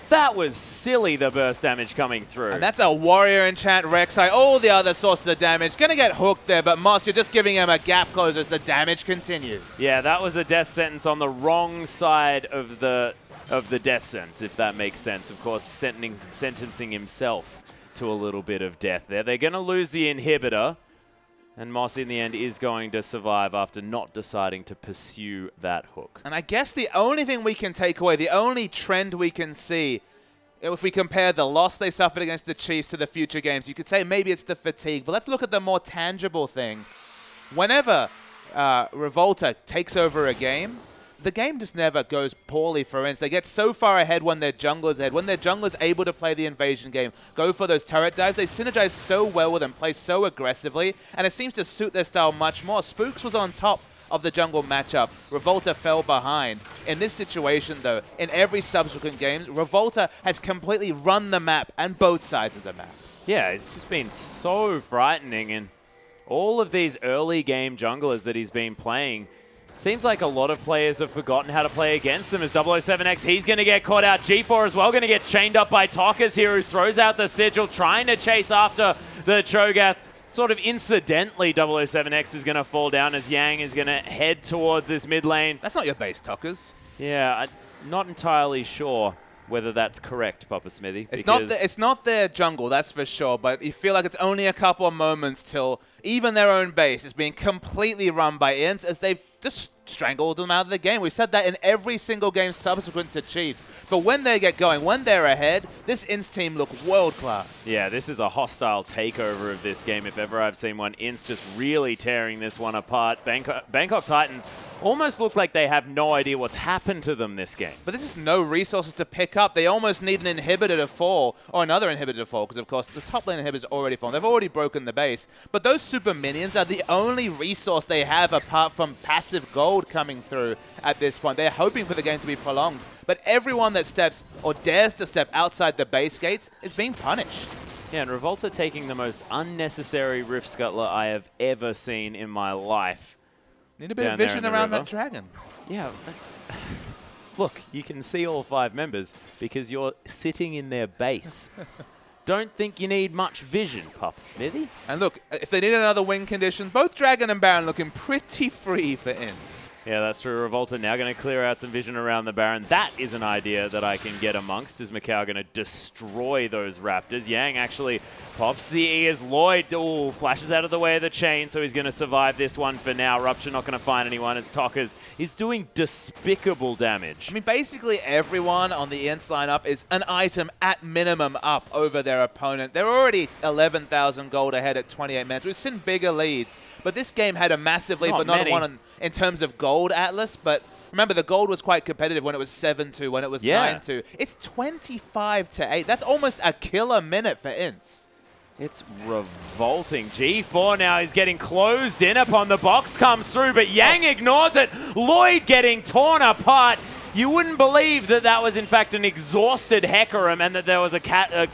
That was silly, the burst damage coming through. And that's a Warrior Enchant Rek'Sai. All the other sources of damage. Going to get hooked there, but Moss, you're just giving him a gap closer as the damage continues. Yeah, that was a death sentence on the wrong side of the death sentence, if that makes sense. Of course, sentencing himself to a little bit of death there. They're going to lose the inhibitor, and Moss in the end is going to survive after not deciding to pursue that hook. And I guess the only thing we can take away, the only trend we can see, if we compare the loss they suffered against the Chiefs to the future games, you could say maybe it's the fatigue, but let's look at the more tangible thing. Whenever Revolta takes over a game, the game just never goes poorly for INTZ. They get so far ahead when their jungler's ahead. When their jungler's able to play the invasion game, go for those turret dives, they synergize so well with them, play so aggressively, and it seems to suit their style much more. Spooks was on top of the jungle matchup. Revolta fell behind. In this situation, though, in every subsequent game, Revolta has completely run the map and both sides of the map. Yeah, it's just been so frightening, and all of these early game junglers that he's been playing, seems like a lot of players have forgotten how to play against them as 007X, he's going to get caught out. G4 as well going to get chained up by Tokka's here, who throws out the sigil, trying to chase after the Cho'Gath. Sort of incidentally, 007X is going to fall down as Yang is going to head towards this mid lane. That's not your base, Tokka's. Yeah, I'm not entirely sure whether that's correct, Papa Smithy. It's not their jungle, that's for sure, but you feel like it's only a couple of moments till even their own base is being completely run by INTZ as they've just strangled them out of the game. We said that in every single game subsequent to Chiefs. But when they get going, when they're ahead, this INTZ team look world-class. Yeah, this is a hostile takeover of this game, if ever I've seen one. INTZ just really tearing this one apart. Bangkok Titans almost look like they have no idea what's happened to them this game. But this is no resources to pick up. They almost need an inhibitor to fall, or another inhibitor to fall, because of course the top lane inhibitor's already fallen. They've already broken the base. But those super minions are the only resource they have apart from passive gold coming through at this point. They're hoping for the game to be prolonged. But everyone that steps or dares to step outside the base gates is being punished. Yeah, and Revolta taking the most unnecessary Rift Scuttler I have ever seen in my life. Need a bit of vision around that dragon. Yeah, that's... Look, you can see all 5 members because you're sitting in their base. Don't think you need much vision, Papa Smithy. And look, if they need another win condition, both Dragon and Baron looking pretty free for INTZ. Yeah, that's true. Revolta now going to clear out some vision around the Baron. That is an idea that I can get amongst. Is Macau going to destroy those Raptors? Yang actually pops the E as Lloyd flashes out of the way of the chain, so he's going to survive this one for now. Rupture not going to find anyone as Tockers is doing despicable damage. I mean, basically everyone on the INTZ lineup is an item at minimum up over their opponent. They're already 11,000 gold ahead at 28 minutes. We've seen bigger leads, but this game had a massive lead, but not one in terms of gold Atlas. But remember, the gold was quite competitive when it was 7-2, when it was 9-2. It's 25-8. That's almost a killer minute for INTZ. It's revolting. G4 now is getting closed in upon the box comes through, but Yang ignores it. Lloyd getting torn apart. You wouldn't believe that that was, in fact, an exhausted Hecarim and that there was a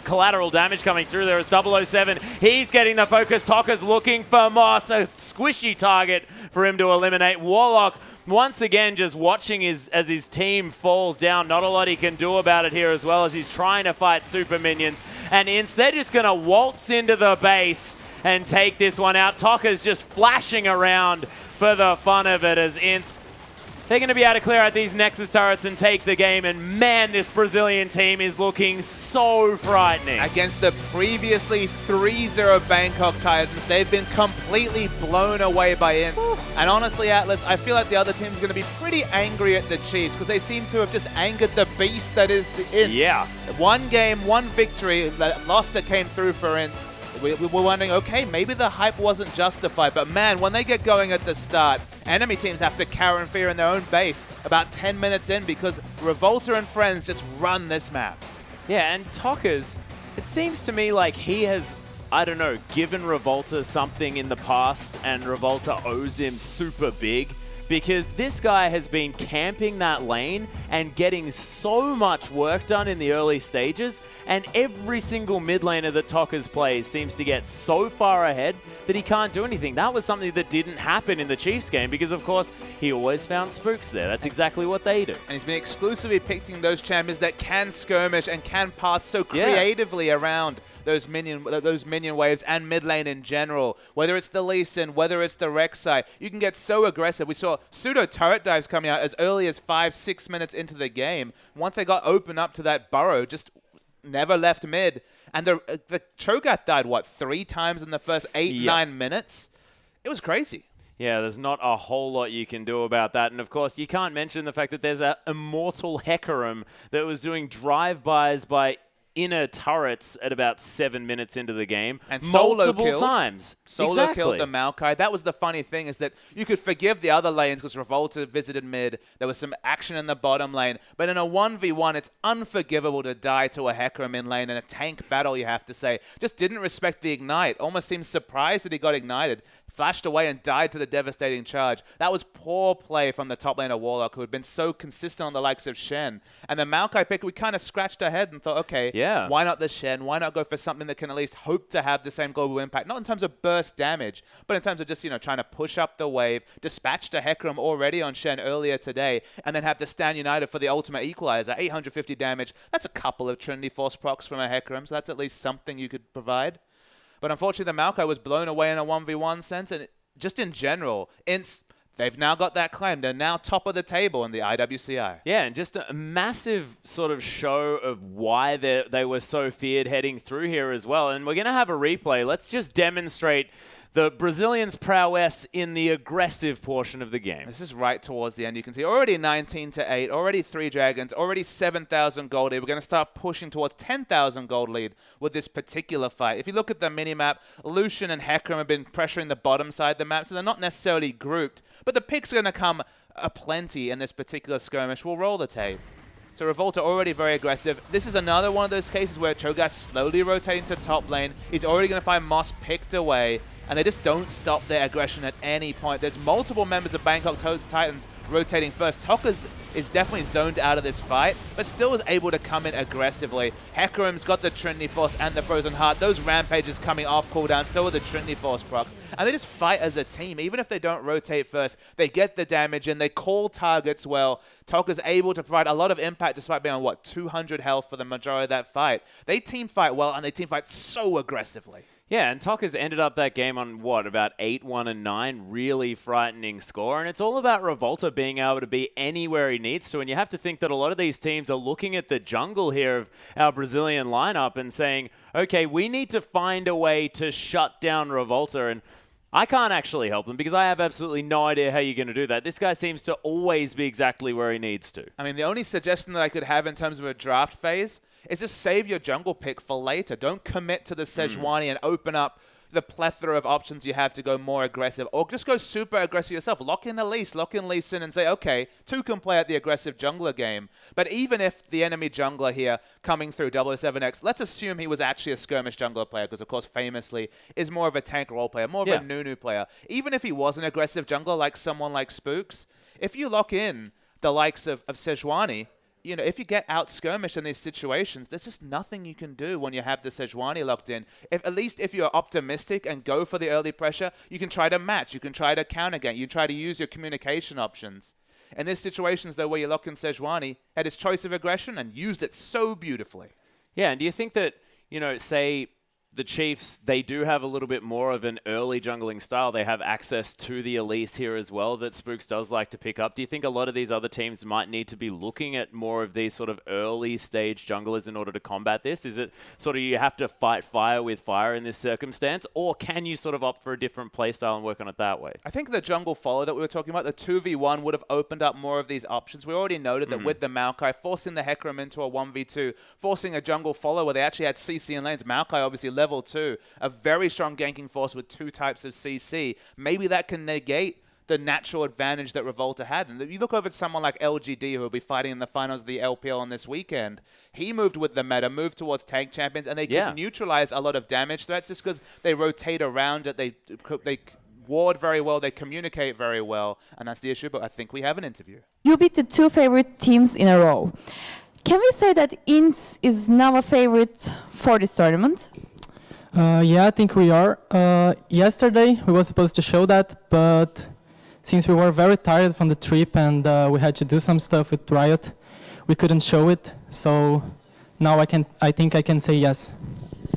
collateral damage coming through. There was 007. He's getting the focus. Tokka's looking for Moss, a squishy target for him to eliminate. Warlock, once again, just watching as his team falls down. Not a lot he can do about it here, as well as he's trying to fight super minions. And instead, just going to waltz into the base and take this one out. Tokka's just flashing around for the fun of it as INTZ, they're going to be able to clear out these Nexus turrets and take the game. And man, this Brazilian team is looking so frightening. Against the previously 3-0 Bangkok Titans, they've been completely blown away by INTZ. And honestly, Atlas, I feel like the other team's going to be pretty angry at the Chiefs because they seem to have just angered the beast that is the INTZ. Yeah. One game, one victory, the loss that came through for INTZ. We were wondering, okay, maybe the hype wasn't justified, but man, when they get going at the start, enemy teams have to cower in fear in their own base about 10 minutes in because Revolta and friends just run this map. Yeah, and Tokka's, it seems to me like he has, I don't know, given Revolta something in the past and Revolta owes him super big. Because this guy has been camping that lane and getting so much work done in the early stages, and every single mid laner that Tokka's plays seems to get so far ahead that he can't do anything. That was something that didn't happen in the Chiefs game because, of course, he always found spooks there. That's exactly what they do. And he's been exclusively picking those champions that can skirmish and can path so creatively around those minion waves and mid lane in general. Whether it's the Lee Sin, whether it's the Rek'Sai, you can get so aggressive. We saw pseudo turret dives coming out as early as 5-6 minutes into the game. Once they got open up to that burrow, just never left mid. And the Cho'Gath died, what, 3 times in the first 8-9 minutes? It was crazy. Yeah, there's not a whole lot you can do about that. And, of course, you can't mention the fact that there's an immortal Hecarim that was doing drive-bys by inner turrets at about 7 minutes into the game. And multiple times. Solo killed the Maokai. That was the funny thing, is that you could forgive the other lanes because Revolta visited mid. There was some action in the bottom lane. But in a 1v1, it's unforgivable to die to a Hecarim in lane in a tank battle, you have to say. Just didn't respect the ignite. Almost seemed surprised that he got ignited. Flashed away and died to the devastating charge. That was poor play from the top laner Warlock, who had been so consistent on the likes of Shen. And the Maokai pick, we kind of scratched our head and thought, okay, why not the Shen? Why not go for something that can at least hope to have the same global impact? Not in terms of burst damage, but in terms of just, trying to push up the wave. Dispatched a Hecarim already on Shen earlier today, and then have the Stand United for the ultimate equalizer. 850 damage. That's a couple of Trinity Force procs from a Hecarim, so that's at least something you could provide. But unfortunately, the Maokai was blown away in a 1v1 sense, and just in general, they've now got that claim. They're now top of the table in the IWCI. Yeah, and just a massive sort of show of why they were so feared heading through here as well. And we're going to have a replay. Let's just demonstrate the Brazilians' prowess in the aggressive portion of the game. This is right towards the end. You can see already 19-8, already 3 dragons, already 7,000 gold lead. We're going to start pushing towards 10,000 gold lead with this particular fight. If you look at the mini-map, Lucian and Hecarim have been pressuring the bottom side of the map, so they're not necessarily grouped, but the picks are going to come aplenty in this particular skirmish. We'll roll the tape. So Revolta already very aggressive. This is another one of those cases where Cho'Gath slowly rotating to top lane. He's already going to find Moss picked away, and they just don't stop their aggression at any point. There's multiple members of Bangkok Titans rotating first. Tokka's is definitely zoned out of this fight, but still is able to come in aggressively. Hecarim's got the Trinity Force and the Frozen Heart. Those rampages coming off cooldown, so are the Trinity Force procs. And they just fight as a team. Even if they don't rotate first, they get the damage in, they call targets well. Tokka's able to provide a lot of impact despite being on, what, 200 health for the majority of that fight. They team fight well, and they team fight so aggressively. Yeah, and Tokka's ended up that game on, what, about 8-1-9, really frightening score. And it's all about Revolta being able to be anywhere he needs to. And you have to think that a lot of these teams are looking at the jungle here of our Brazilian lineup and saying, okay, we need to find a way to shut down Revolta. And I can't actually help them because I have absolutely no idea how you're going to do that. This guy seems to always be exactly where he needs to. I mean, the only suggestion that I could have in terms of a draft phase is just save your jungle pick for later. Don't commit to the Sejuani and open up the plethora of options you have to go more aggressive. Or just go super aggressive yourself. Lock in Elise, lock in Lee Sin and say, okay, 2 can play at the aggressive jungler game. But even if the enemy jungler here coming through 007X, let's assume he was actually a skirmish jungler player, because of course famously is more of a tank role player, more of a Nunu player. Even if he was an aggressive jungler like someone like Spooks, if you lock in the likes of Sejuani, you know, if you get out skirmished in these situations, there's just nothing you can do when you have the Sejuani locked in. At least if you're optimistic and go for the early pressure, you can try to match, you can try to counter game, you try to use your communication options. In these situations, though, where you lock in Sejuani, had his choice of aggression and used it so beautifully. Yeah, and do you think that, you know, say the Chiefs, they do have a little bit more of an early jungling style. They have access to the Elise here as well that Spooks does like to pick up. Do you think a lot of these other teams might need to be looking at more of these sort of early stage junglers in order to combat this? Is it sort of you have to fight fire with fire in this circumstance, or can you sort of opt for a different playstyle and work on it that way? I think the jungle follow that we were talking about, the 2v1 would have opened up more of these options. We already noted that with the Maokai, forcing the Hecarim into a 1v2, forcing a jungle follow where they actually had CC in lanes. Maokai obviously level 2, a very strong ganking force with 2 types of CC. Maybe that can negate the natural advantage that Revolta had. And if you look over at someone like LGD, who will be fighting in the finals of the LPL on this weekend, he moved with the meta, moved towards tank champions, and they could neutralize a lot of damage threats just because they rotate around it, they ward very well, they communicate very well, and that's the issue. But I think we have an interview. You beat the 2 favorite teams in a row. Can we say that INTZ is now a favorite for this tournament? Yeah, I think we are. Yesterday we were supposed to show that, but since we were very tired from the trip and we had to do some stuff with Riot, we couldn't show it. So now I think I can say yes.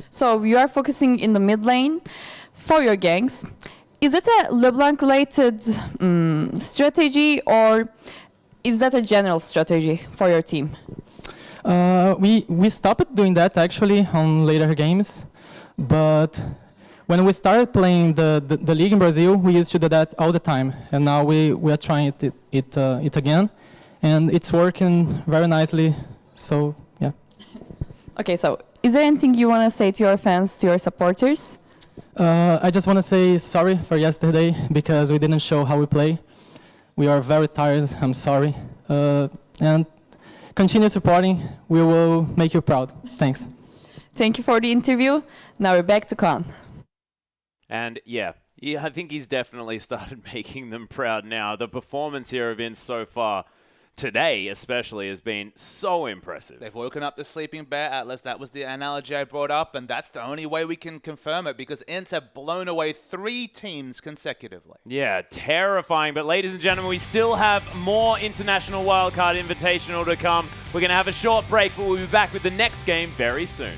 So you are focusing in the mid lane for your ganks. Is it a LeBlanc-related strategy, or is that a general strategy for your team? We stopped doing that actually on later games. But when we started playing the league in Brazil, we used to do that all the time, and now we are trying it again, and it's working very nicely. So yeah. Okay, so is there anything you want to say to your fans, to your supporters? I just want to say sorry for yesterday because we didn't show how we play. We are very tired. I'm sorry, and continue supporting. We will make you proud. Thanks. Thank you for the interview. Now we're back to Khan. And yeah, I think he's definitely started making them proud now. The performance here of INTZ so far, today especially, has been so impressive. They've woken up the sleeping bear, Atlas. That was the analogy I brought up, and that's the only way we can confirm it, because INTZ have blown away 3 teams consecutively. Yeah, terrifying. But ladies and gentlemen, we still have more International Wildcard Invitational to come. We're going to have a short break, but we'll be back with the next game very soon.